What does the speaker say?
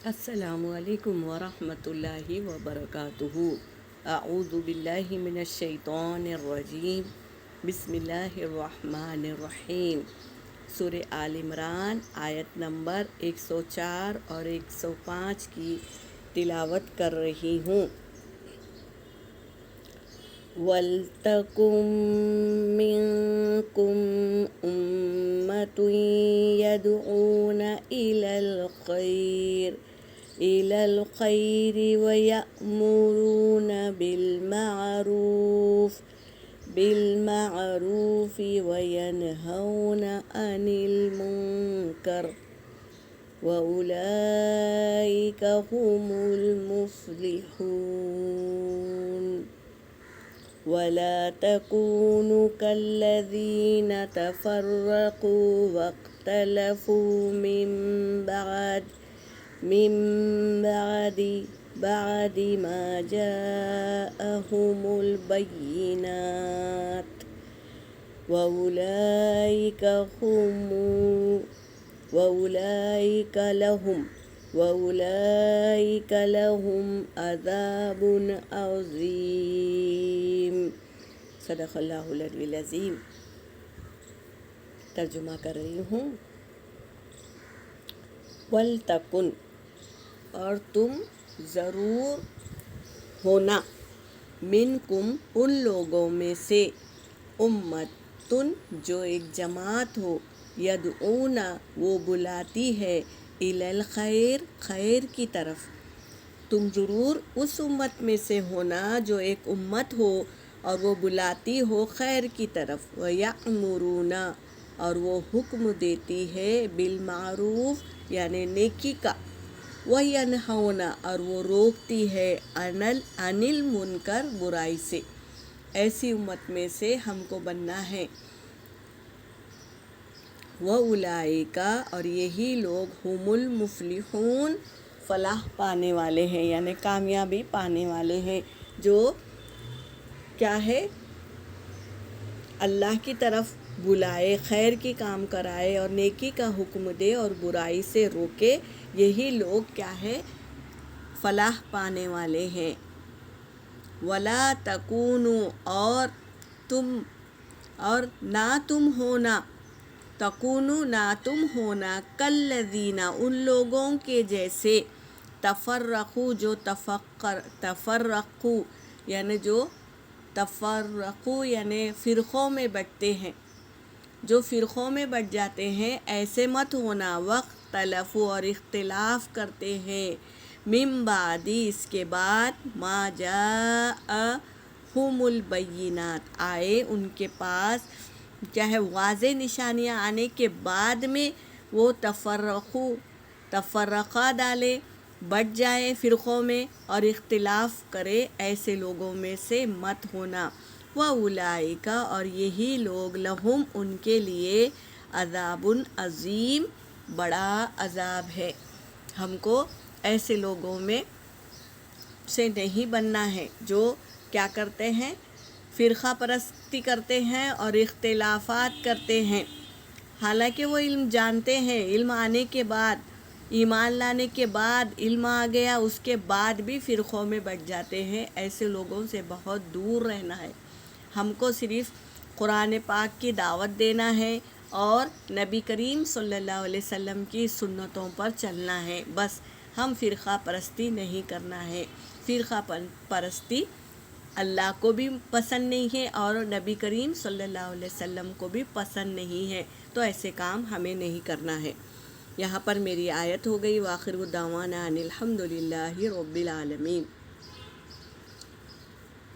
السلام علیکم ورحمۃ اللہ وبرکاتہ۔ اعوذ باللہ من الشیطان الرجیم، بسم اللہ الرحمن الرحیم۔ سورہ آل عمران آیت نمبر 104 اور 105 کی تلاوت کر رہی ہوں۔ وَلْتَكُن مِّنكُمْ أُمَّةٌ يَدْعُونَ إِلَى الْخَيْرِ وَيَأْمُرُونَ بِالْمَعْرُوفِ وَيَنْهَوْنَ عَنِ الْمُنكَرِ وَأُولَئِكَ هُمُ الْمُفْلِحُونَ۔ وَلَا تَكُونُوا كَالَّذِينَ تَفَرَّقُوا وَاخْتَلَفُوا مِن بَعْدِ مَا جَاءَهُمُ الْبَيِّنَاتُ وَأُولَئِكَ لَهُمْ عَذَابٌ عَظِيمٌ۔ صدق اللہ العلی العظیم۔ ترجمہ کر رہی ہوں۔ وَلْتَكُن، اور تم ضرور ہونا، منکم ان لوگوں میں سے، امتن جو ایک جماعت ہو، یدعون وہ بلاتی ہے، الی الخیر خیر کی طرف۔ تم ضرور اس امت میں سے ہونا جو ایک امت ہو اور وہ بلاتی ہو خیر کی طرف، وَيَأْمُرُونَ اور وہ حکم دیتی ہے، بالمعروف یعنی نیکی کا، وَيَنْهَوْنَ اور وہ روکتی ہے، عَنِ الْمُنْکَر برائی سے۔ ایسی امت میں سے ہم کو بننا ہے۔ وَأُولَئِکَ اور یہی لوگ، ہم المفلحون فلاح پانے والے ہیں، یعنی کامیابی پانے والے ہیں، جو کیا ہے، اللہ کی طرف بلائے، خیر کی کام کرائے اور نیکی کا حکم دے اور برائی سے روکے، یہی لوگ کیا ہے، فلاح پانے والے ہیں۔ وَلَا تَكُونُوا اور نہ تم ہونا، تَكُونُوا نہ تم ہونا، كَالَّذِينَ ان لوگوں کے جیسے، تفرقوا جو تفرقوا یعنی فرقوں میں بٹتے ہیں، جو فرقوں میں بٹ جاتے ہیں، ایسے مت ہونا، واختلفوا اور اختلاف کرتے ہیں، من بعد اس کے بعد، ما جاءہم البینات آئے ان کے پاس، چاہے واضح نشانیاں آنے کے بعد میں وہ تفرقہ ڈالے، بٹ جائے فرقوں میں اور اختلاف کرے، ایسے لوگوں میں سے مت ہونا۔ وَأُولَئِکَ اور یہی لوگ، لہم ان کے لیے، عذاب عظیم بڑا عذاب ہے۔ ہم کو ایسے لوگوں میں سے نہیں بننا ہے جو کیا کرتے ہیں، فرقہ پرستی کرتے ہیں اور اختلافات کرتے ہیں، حالانکہ وہ علم جانتے ہیں، علم آنے کے بعد، ایمان لانے کے بعد، علم آ گیا اس کے بعد بھی فرقوں میں بٹ جاتے ہیں۔ ایسے لوگوں سے بہت دور رہنا ہے۔ ہم کو صرف قرآن پاک کی دعوت دینا ہے اور نبی کریم صلی اللہ علیہ وسلم کی سنتوں پر چلنا ہے، بس۔ ہم فرقہ پرستی نہیں کرنا ہے۔ فرقہ پرستی اللہ کو بھی پسند نہیں ہے اور نبی کریم صلی اللہ علیہ وسلم کو بھی پسند نہیں ہے، تو ایسے کام ہمیں نہیں کرنا ہے۔ یہاں پر میری آیت ہو گئی۔ وآخر دعوانا ان الحمد للہ رب العالمین۔